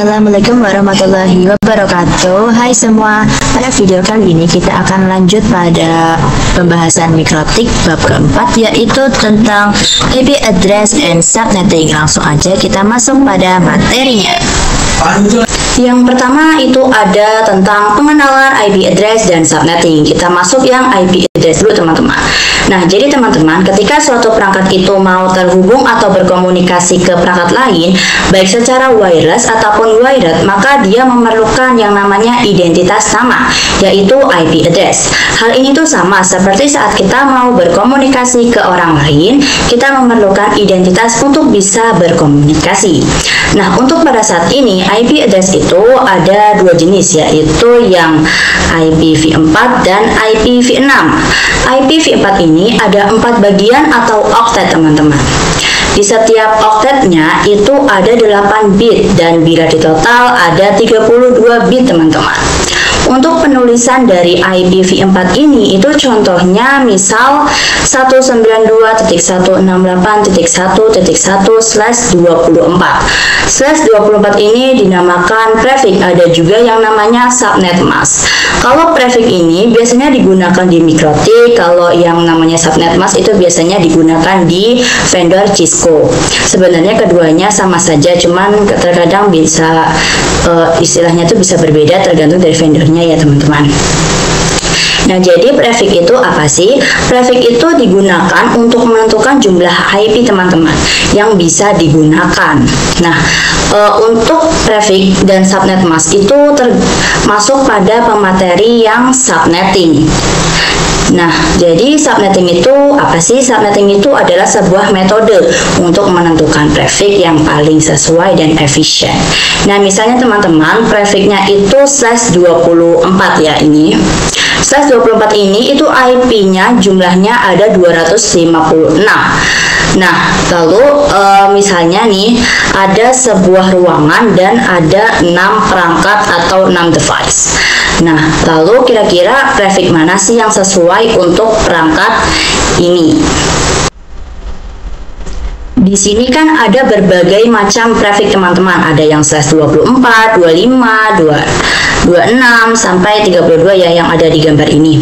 Assalamualaikum warahmatullahi wabarakatuh. Hai semua, pada video kali ini kita akan lanjut pada pembahasan mikrotik bab keempat, yaitu tentang IP address and subnetting. Langsung aja kita masuk pada materinya. Yang pertama itu ada tentang pengenalan IP address dan subnetting. Kita masuk yang IP address dulu teman-teman. Nah, jadi teman-teman, ketika suatu perangkat itu mau terhubung atau berkomunikasi ke perangkat lain, baik secara wireless ataupun wired, maka dia memerlukan yang namanya identitas nama, yaitu IP address. Hal ini tuh sama seperti saat kita mau berkomunikasi ke orang lain, kita memerlukan identitas untuk bisa berkomunikasi. Nah, untuk pada saat ini, IP address itu ada dua jenis, yaitu yang IPv4 dan IPv6. IPv4 ini ada 4 bagian atau oktet teman-teman. Di setiap oktetnya itu ada 8 bit dan bila ditotal ada 32 bit teman-teman. Untuk penulisan dari IPv4 ini itu contohnya misal 192.168.1.1/24. /24 ini dinamakan prefix, ada juga yang namanya subnet mask. Kalau prefix ini biasanya digunakan di mikrotik, kalau yang namanya subnet mask itu biasanya digunakan di vendor Cisco. Sebenarnya keduanya sama saja, cuman terkadang bisa istilahnya itu bisa berbeda tergantung dari vendornya ya teman-teman. Nah, jadi prefix itu apa sih? Prefix itu digunakan untuk menentukan jumlah IP teman-teman yang bisa digunakan. Nah, untuk prefix dan subnet mask itu termasuk pada pemateri yang subnetting. Nah, jadi subnetting itu apa sih? Subnetting itu adalah sebuah metode untuk menentukan prefix yang paling sesuai dan efisien. Nah, misalnya teman-teman, prefixnya itu /24 ya ini. /24 ini itu IP-nya jumlahnya ada 256. Nah, lalu misalnya nih ada sebuah ruangan dan ada 6 perangkat atau 6 device. Nah, lalu kira-kira prefix mana sih yang sesuai untuk perangkat ini? Di sini kan ada berbagai macam prefix teman-teman. Ada yang /24, 25, 26 sampai 32 ya yang ada di gambar ini.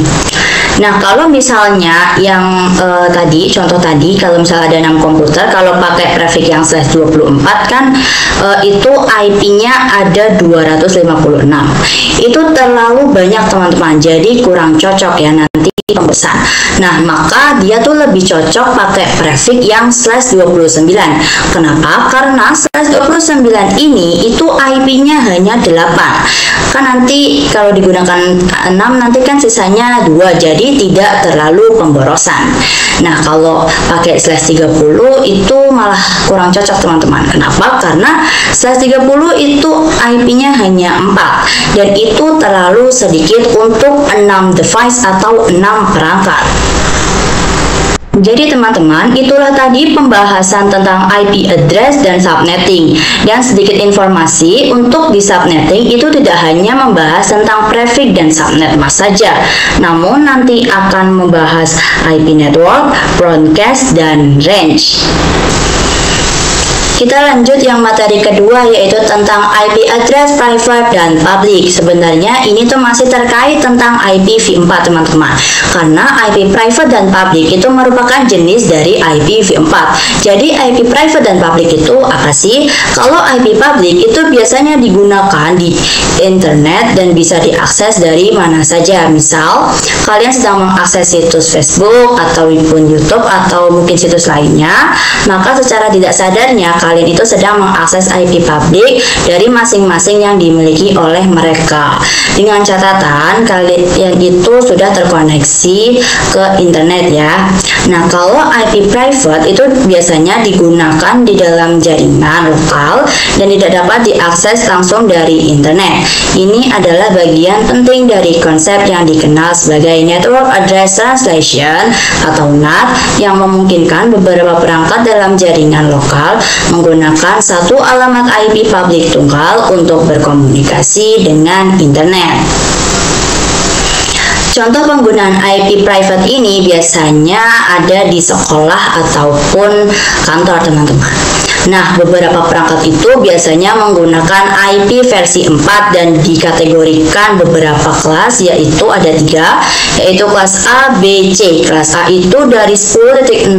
Nah, kalau misalnya yang contoh tadi, kalau misalnya ada 6 komputer, kalau pakai prefix yang /24 kan itu IP-nya ada 256. Itu terlalu banyak teman-teman, jadi kurang cocok ya nanti pemesan. Nah, maka dia tuh lebih cocok pakai prefix yang /29. Kenapa? Karena /29 ini itu IP-nya hanya 8. Kan nanti kalau digunakan 6 nanti kan sisanya 2, jadi tidak terlalu pemborosan. Nah, kalau pakai /30 itu malah kurang cocok teman-teman. Kenapa? Karena /30 itu IP-nya hanya 4 dan itu terlalu sedikit untuk 6 device atau 6 perangkat. Jadi teman-teman, itulah tadi pembahasan tentang IP address dan subnetting. Dan sedikit informasi, untuk di subnetting itu tidak hanya membahas tentang prefix dan subnet mask saja, namun nanti akan membahas IP network, broadcast, dan range. Kita lanjut yang materi kedua, yaitu tentang IP address private dan public. Sebenarnya ini tuh masih terkait tentang IPv4 teman-teman, karena IP private dan public itu merupakan jenis dari IPv4. Jadi IP private dan public itu apa sih? Kalau IP public itu biasanya digunakan di internet dan bisa diakses dari mana saja. Misal kalian sedang mengakses situs Facebook ataupun YouTube atau mungkin situs lainnya, maka secara tidak sadarnya kalian itu sedang mengakses IP publik dari masing-masing yang dimiliki oleh mereka. Dengan catatan kalian itu sudah terkoneksi ke internet ya. Nah, kalau IP private itu biasanya digunakan di dalam jaringan lokal dan tidak dapat diakses langsung dari internet. Ini adalah bagian penting dari konsep yang dikenal sebagai Network Address Translation atau NAT, yang memungkinkan beberapa perangkat dalam jaringan lokal menggunakan satu alamat IP publik tunggal untuk berkomunikasi dengan internet. Contoh penggunaan IP private ini biasanya ada di sekolah ataupun kantor teman-teman. Nah, beberapa perangkat itu biasanya menggunakan IP versi 4 dan dikategorikan beberapa kelas, yaitu ada 3, yaitu kelas A, B, C. Kelas A itu dari 10.0.0.0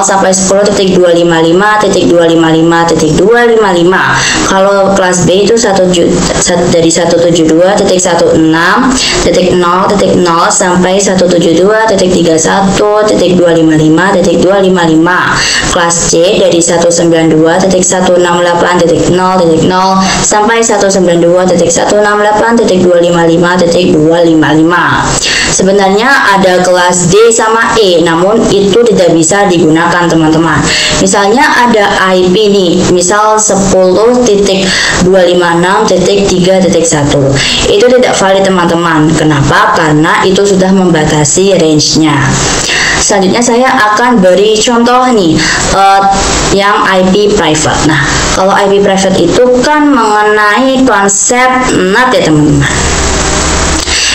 sampai 10.255.255.255. Kalau kelas B itu dari 172.16.0.0 sampai 172.31.255.255. Kelas C dari 192.168.0.0 sampai 192.168.255.255. Sebenarnya ada kelas D sama E, namun itu tidak bisa digunakan teman-teman. Misalnya ada IP nih, misal 10.256.3.1. Itu tidak valid teman-teman. Kenapa? Karena itu sudah membatasi range-nya. Selanjutnya saya akan beri contoh nih, yang IP private. Nah, kalau IP private itu kan mengenai konsep NAT ya teman-teman.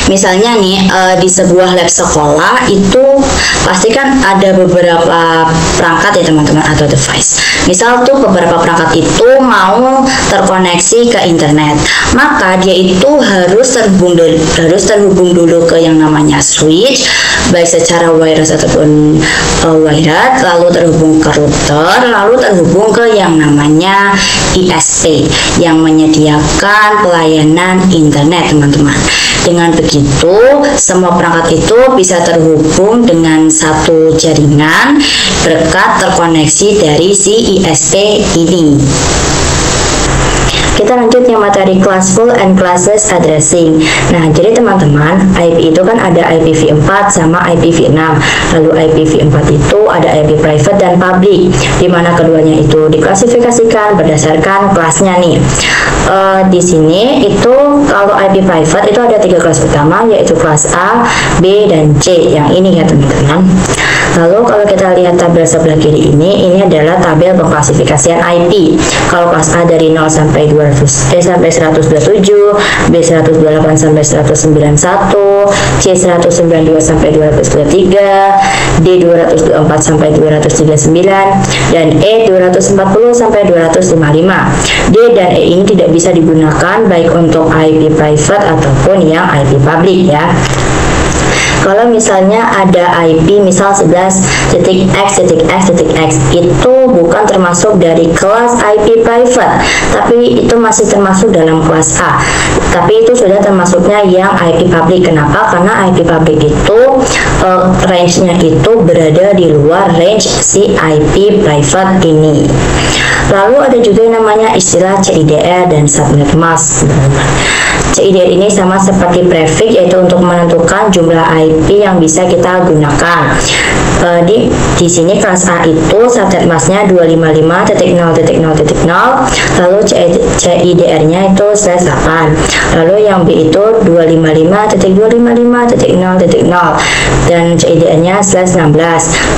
Misalnya nih, di sebuah lab sekolah itu pasti kan ada beberapa perangkat ya teman-teman, atau device. Misal tuh beberapa perangkat itu mau terkoneksi ke internet, maka dia itu harus terhubung dulu ke yang namanya switch, baik secara wireless ataupun wired, lalu terhubung ke router, lalu terhubung ke yang namanya ISP yang menyediakan pelayanan internet teman-teman. Dengan begitu, semua perangkat itu bisa terhubung dengan satu jaringan berkat terkoneksi dari si ISP ini. Kita lanjut yang materi classful and classless addressing. Nah, jadi teman-teman, IP itu kan ada IPv4 sama IPv6. Lalu IPv4 itu ada IP private dan public, di mana keduanya itu diklasifikasikan berdasarkan kelasnya nih. Di sini itu kalau IP private itu ada 3 kelas utama, yaitu kelas A, B, dan C. Yang ini ya teman-teman. Lalu kalau kita lihat tabel sebelah kiri ini adalah tabel pengklasifikasian IP. Kalau kelas A dari 0 sampai 127, B 128 sampai 191, C 192 sampai 223, D 224 sampai 239, dan E 240 sampai 255. D dan E ini tidak bisa digunakan baik untuk IP private ataupun yang IP public ya. Kalau misalnya ada IP misal 11.x.x.x itu bukan termasuk dari kelas IP private, tapi itu masih termasuk dalam kelas A. Tapi itu sudah termasuknya yang IP public. Kenapa? Karena IP public itu range-nya itu berada di luar range si IP private ini. Lalu ada juga yang namanya istilah CIDR dan subnet mask. CIDR ini sama seperti prefix, yaitu untuk menentukan jumlah IP yang bisa kita gunakan. Di sini kelas A itu subnet masknya 255.0.0.0, lalu CIDR-nya itu /8. Lalu yang B itu 255.255.0.0 dan CIDR-nya /16.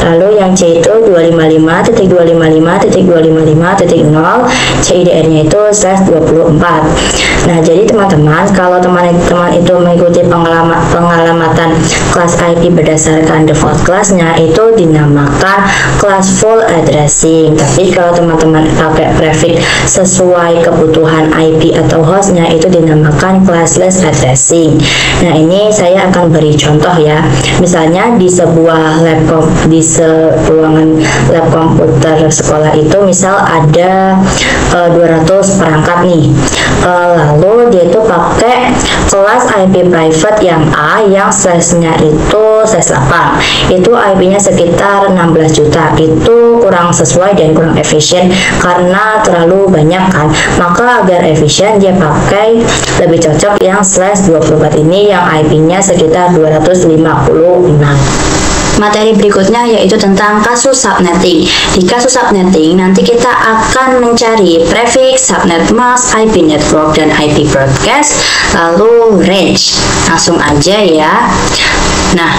Lalu yang C itu 255.255.255.0, CIDR-nya itu /24. Nah, jadi teman-teman, kalau teman-teman itu mengikuti pengalamatan kelas IP berdasarkan default kelasnya itu dinamakan classful addressing. Tapi kalau teman-teman pakai prefix sesuai kebutuhan IP atau hostnya itu dinamakan classless addressing. Nah, ini saya akan beri contoh ya. Misalnya di sebuah ruangan lab komputer sekolah itu misal ada 200 perangkat nih. Lalu dia itu pakai kelas IP private yang A yang /nya itu /8. Itu IP-nya sekitar 16 juta. Itu kurang sesuai dan kurang efisien karena terlalu banyak kan. Maka agar efisien dia pakai lebih cocok yang /24 ini yang IP-nya sekitar 256. Materi berikutnya yaitu tentang kasus subnetting. Di kasus subnetting nanti kita akan mencari prefix, subnet mask, IP network, dan IP broadcast, lalu range. Langsung aja ya. Nah,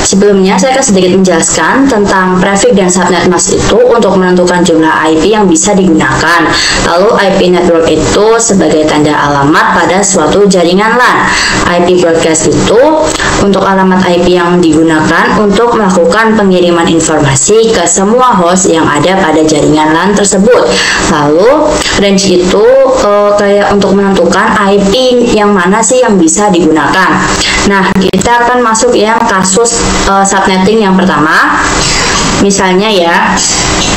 Sebelumnya saya akan sedikit menjelaskan tentang prefix dan subnet mask itu untuk menentukan jumlah IP yang bisa digunakan. Lalu IP network itu sebagai tanda alamat pada suatu jaringan LAN. IP broadcast itu untuk alamat IP yang digunakan untuk melakukan pengiriman informasi ke semua host yang ada pada jaringan LAN tersebut. Lalu range itu kayak untuk menentukan IP yang mana sih yang bisa digunakan. Nah, kita akan masuk yang kasus subnetting yang pertama. Misalnya ya,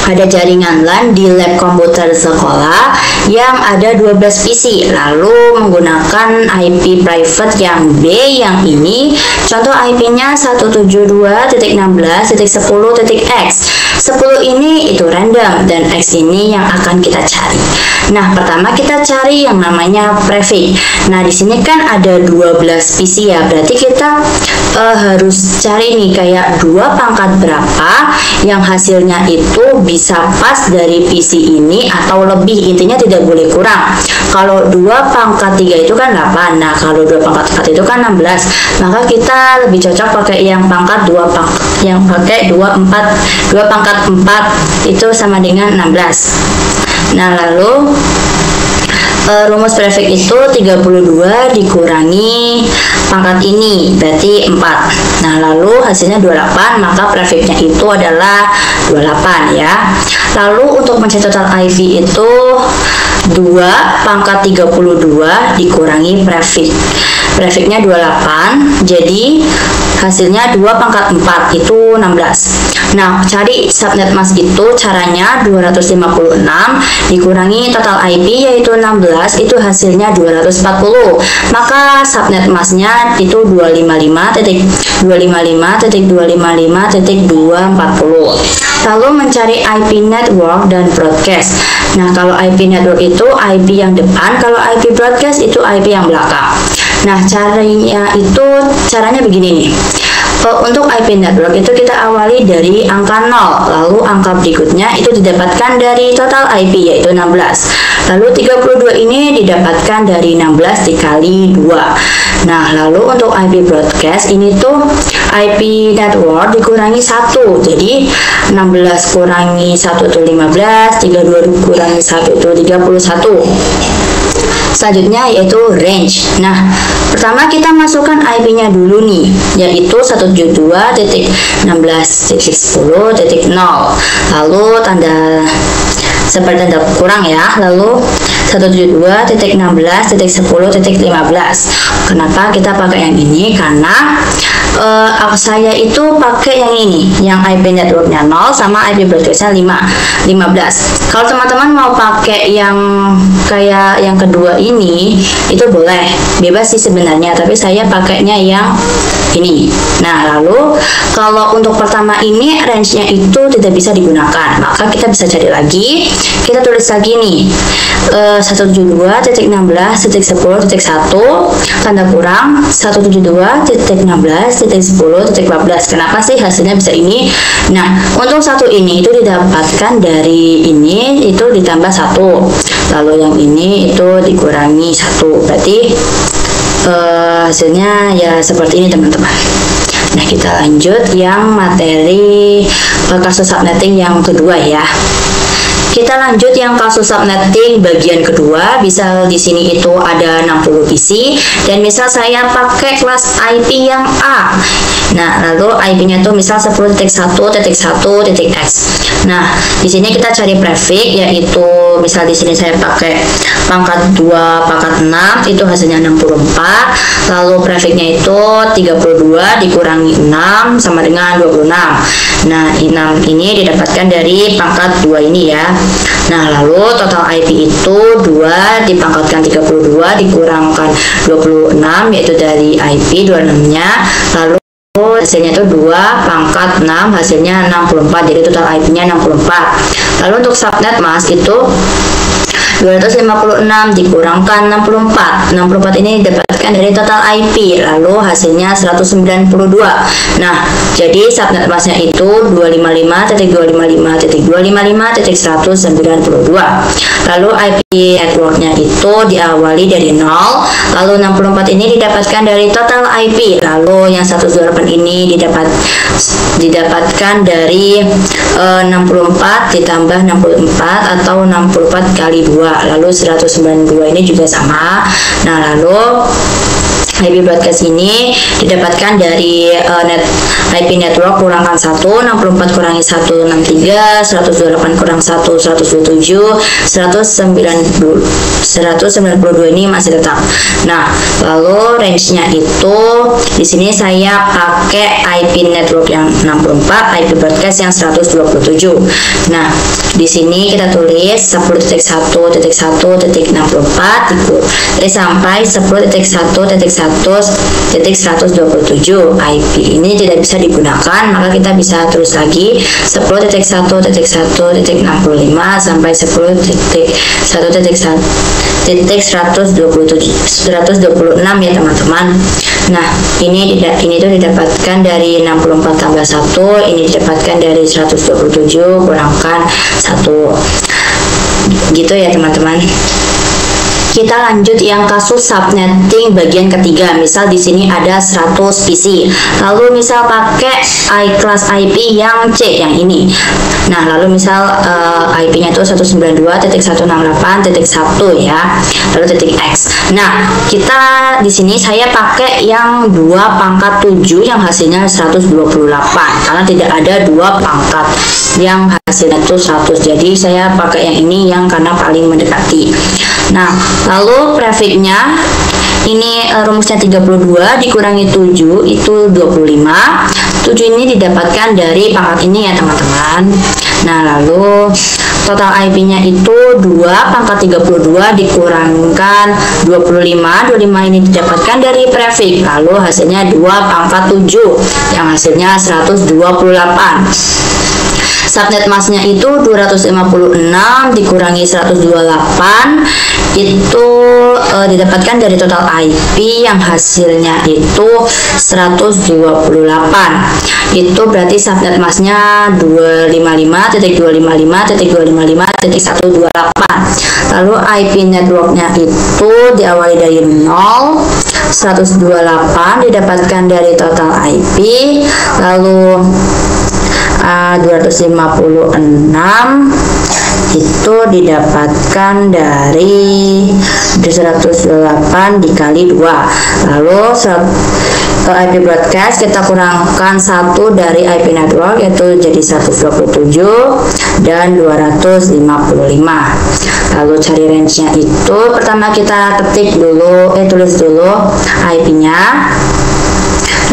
ada jaringan LAN di lab komputer sekolah yang ada 12 PC, lalu menggunakan IP private yang B yang ini. Contoh IP-nya 172.16.10.x. 10 ini itu random dan X ini yang akan kita cari. Nah, pertama kita cari yang namanya prefix. Nah, di sini kan ada 12 PC ya, berarti kita harus cari nih kayak 2 pangkat berapa yang hasilnya itu bisa pas dari PC ini atau lebih, intinya tidak boleh kurang. Kalau 2 pangkat 3 itu kan 8, nah kalau 2 pangkat 4 itu kan 16, maka kita lebih cocok pakai yang pangkat 2 pangkat, yang pakai 2 pangkat 4 itu sama dengan 16. Nah, lalu rumus prefix itu 32 dikurangi pangkat ini berarti 4. Nah, lalu hasilnya 28, maka prefixnya itu adalah 28 ya. Lalu untuk mencari total IP itu 2 pangkat 32 dikurangi prefix. Prefixnya 28, jadi hasilnya 2 pangkat 4 itu 16. Nah, cari subnet mask itu caranya 256 dikurangi total IP yaitu 16, itu hasilnya 240. Maka subnet masknya itu 255.255.240. Lalu mencari IP network dan broadcast. Nah, kalau IP network itu IP yang depan, kalau IP broadcast itu IP yang belakang. Nah, caranya begini nih. Untuk IP network itu kita awali dari angka 0, lalu angka berikutnya itu didapatkan dari total IP yaitu 16. Lalu 32 ini didapatkan dari 16 dikali 2. Nah, lalu untuk IP broadcast ini tuh IP network dikurangi 1. Jadi 16 kurangi 1 itu 15, 32 kurangi 1 itu 31. Selanjutnya yaitu range. Nah, pertama kita masukkan IP-nya dulu nih, yaitu 172.16.10.0. Lalu tanda seperti tanda kurang ya. Lalu 172.16.10.15. Kenapa kita pakai yang ini? Karena saya itu pakai yang ini, yang IP networknya 0 sama IP broadcastnya 15. Kalau teman-teman mau pakai yang kayak yang kedua ini, itu boleh, bebas sih sebenarnya, tapi saya pakainya yang ini. Nah, lalu kalau untuk pertama ini range-nya itu tidak bisa digunakan, maka kita bisa cari lagi. Kita tulis lagi nih 172.16.10.1 tanda kurang 172.16.10.14. Kenapa sih hasilnya bisa ini? Nah, untuk satu ini itu didapatkan dari ini itu ditambah 1, lalu yang ini itu dikurangi 1, berarti hasilnya ya seperti ini teman-teman. Nah, kita lanjut yang materi kasus subnetting yang kedua ya. Kita lanjut yang kasus subnetting bagian kedua. Misal di sini itu ada 60 PC dan misal saya pakai kelas IP yang A. Nah, lalu IP-nya tuh misal 10.1.1.x. Nah, di sini kita cari prefix yaitu misal di sini saya pakai pangkat 2 pangkat 6 itu hasilnya 64. Lalu prefixnya itu 32 dikurangi 6 sama dengan 26. Nah, 6 ini didapatkan dari pangkat 2 ini ya. Nah, lalu total IP itu 2 dipangkatkan 32 dikurangkan 26 yaitu dari IP 26-nya. Lalu hasilnya itu 2 pangkat 6 hasilnya 64, jadi total IP-nya 64. Lalu untuk subnet mask itu 256 dikurangkan 64. 64 ini didapatkan dari total IP, lalu hasilnya 192. Nah, jadi subnet masknya itu 255.255.255.192. Lalu IP networknya itu diawali dari 0, lalu 64 ini didapatkan dari total IP, lalu yang 128 ini didapatkan dari 64 ditambah 64 atau 64 kali 2, lalu 192 ini juga sama. Nah, lalu IP broadcast ini didapatkan dari IP network kurangkan 1, 64 kurangi 1, 63, 128 kurang 1, 127, 192 ini masih tetap. Nah, lalu range-nya itu di sini saya pakai IP network yang 64, IP broadcast yang 127. Nah, di sini kita tulis 10.1.1.64 sampai 10.1.1.127 IP ini tidak bisa digunakan, maka kita bisa terus lagi 10.1.1.65 sampai 10.1.126 ya teman-teman. Nah, ini tuh didapatkan dari 64 tambah 1, ini didapatkan dari 127 kurangkan 1. Gitu ya teman-teman. Kita lanjut yang kasus subnetting bagian ketiga. Misal di sini ada 100 PC. Lalu misal pakai class IP yang C yang ini. Nah, lalu misal IP-nya itu 192.168.1 ya. Lalu .x. Nah, kita di sini saya pakai yang 2 pangkat 7 yang hasilnya 128 karena tidak ada 2 pangkat yang hasilnya itu 100. Jadi saya pakai yang ini yang karena paling mendekati. Nah, lalu prefixnya ini rumusnya 32 dikurangi 7 itu 25. 7 ini didapatkan dari pangkat ini ya teman-teman. Nah, lalu total IP-nya itu 2 pangkat 32 dikurangkan 25. 25 ini didapatkan dari prefix. Lalu hasilnya 2 pangkat 7 yang hasilnya 128. Subnet masknya itu 256 dikurangi 128 itu didapatkan dari total IP yang hasilnya itu 128. Itu berarti subnet masknya 255.255.255.128. Lalu IP networknya itu diawali dari 0, 128 didapatkan dari total IP, lalu 256 itu didapatkan dari 108 dikali 2. Lalu IP broadcast kita kurangkan 1 dari IP network yaitu jadi 127 dan 255. Lalu cari range-nya itu pertama kita ketik dulu tulis dulu IP-nya.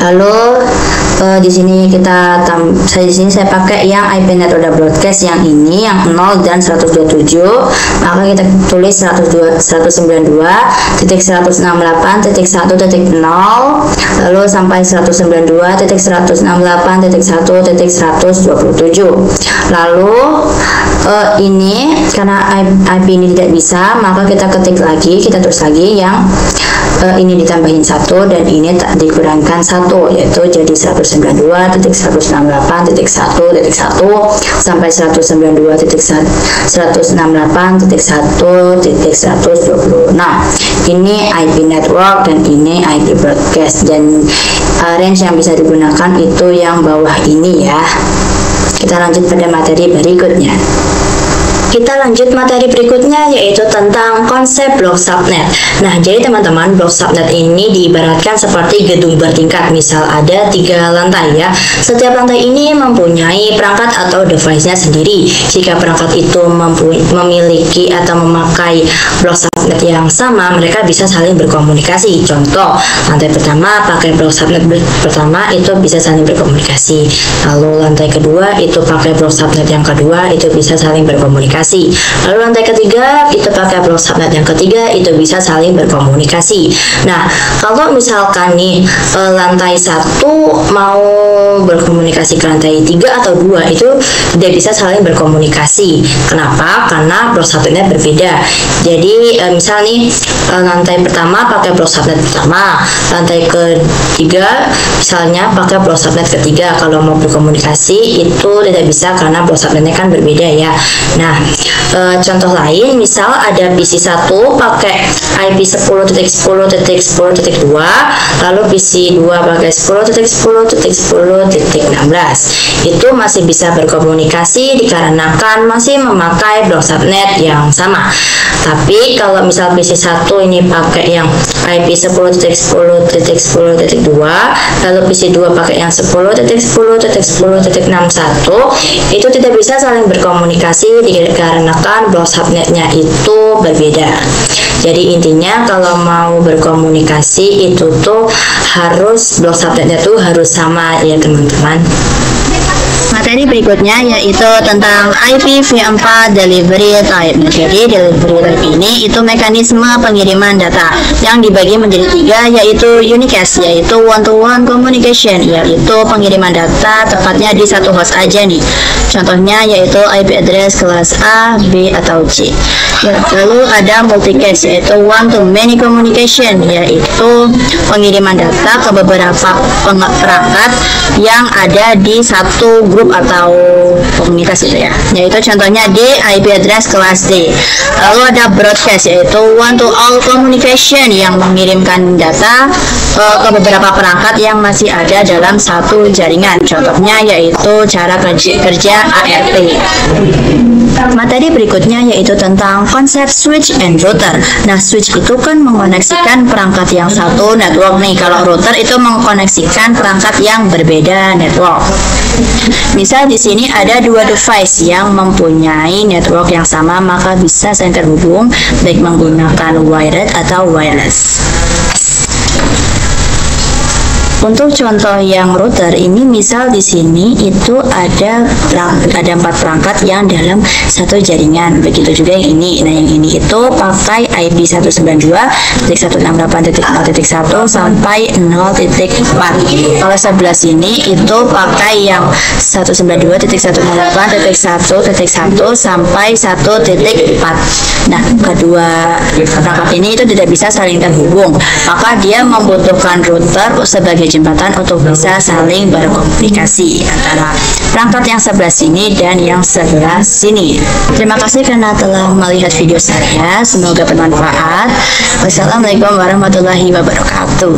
Lalu di sini saya pakai yang IP network broadcast yang ini yang 0 dan 127, maka kita tulis 192.168.1.0 lalu sampai 192.168.1.127. Lalu ini karena IP ini tidak bisa, maka kita ketik lagi, kita tulis lagi yang ini ditambahin 1 dan ini dikurangkan 1 yaitu jadi 192.168.1.1 sampai 192.168.1.126. Ini IP network dan ini IP broadcast, dan range yang bisa digunakan itu yang bawah ini ya. Kita lanjut pada materi berikutnya. Kita lanjut materi berikutnya yaitu tentang konsep blok subnet. Nah, jadi teman-teman, blok subnet ini diibaratkan seperti gedung bertingkat. Misal ada 3 lantai ya. Setiap lantai ini mempunyai perangkat atau device-nya sendiri. Jika perangkat itu memiliki atau memakai blok subnet yang sama, mereka bisa saling berkomunikasi. Contoh, lantai pertama pakai blok subnet pertama itu bisa saling berkomunikasi. Lalu lantai kedua itu pakai blok subnet yang kedua itu bisa saling berkomunikasi. Lalu lantai ketiga itu pakai blok subnet yang ketiga itu bisa saling berkomunikasi. Nah, kalau misalkan nih lantai 1 mau berkomunikasi ke lantai 3 atau 2 itu tidak bisa saling berkomunikasi. Kenapa? Karena block subnet berbeda. Jadi misal nih lantai pertama pakai block subnet pertama, lantai ketiga misalnya pakai block subnet ketiga. Kalau mau berkomunikasi itu tidak bisa karena block subnetnya kan berbeda ya. Nah, contoh lain misal ada PC 1 pakai IP 10.10.10.2, lalu PC 2 pakai 10.10.10.16. Itu masih bisa berkomunikasi dikarenakan masih memakai block subnet yang sama. Tapi kalau misal PC 1 ini pakai yang IP 10.10.10.2, lalu PC 2 pakai yang 10.10.10.61, itu tidak bisa saling berkomunikasi dikarenakan block subnetnya itu berbeda. Jadi intinya kalau mau berkomunikasi itu tuh harus block subnetnya tuh harus sama ya teman-teman. Materi berikutnya yaitu tentang IPv4 delivery type. Jadi delivery type ini itu mekanisme pengiriman data yang dibagi menjadi 3, yaitu unicast, yaitu one-to-one communication, yaitu pengiriman data tepatnya di satu host aja nih. Contohnya yaitu IP address kelas A, B, atau C. Lalu ada multicast, yaitu one-to-many communication, yaitu pengiriman data ke beberapa perangkat yang ada di satu grup atau komunitas itu ya, yaitu contohnya di IP address kelas D. Lalu ada broadcast, yaitu one to all communication, yang mengirimkan data ke beberapa perangkat yang masih ada dalam satu jaringan. Contohnya yaitu cara kerja ARP. Materi berikutnya yaitu tentang konsep switch and router. Nah, switch itu kan mengoneksikan perangkat yang satu network nih. Kalau router itu mengkoneksikan perangkat yang berbeda network. Misal di sini ada dua device yang mempunyai network yang sama, maka bisa saling terhubung baik menggunakan wired atau wireless. Untuk contoh yang router ini, misal di sini itu ada 4 perangkat yang dalam satu jaringan. Begitu juga yang ini. Nah, yang ini itu pakai IP 192.168.0.1 sampai 0.4. Kalau sebelah sini itu pakai yang 192.168.1.1 sampai 1.4. Nah, kedua perangkat ini itu tidak bisa saling terhubung, maka dia membutuhkan router sebagai jembatan untuk bisa saling berkomunikasi antara perangkat yang sebelah sini dan yang sebelah sini. Terima kasih karena telah melihat video saya, semoga bermanfaat. Wassalamualaikum warahmatullahi wabarakatuh.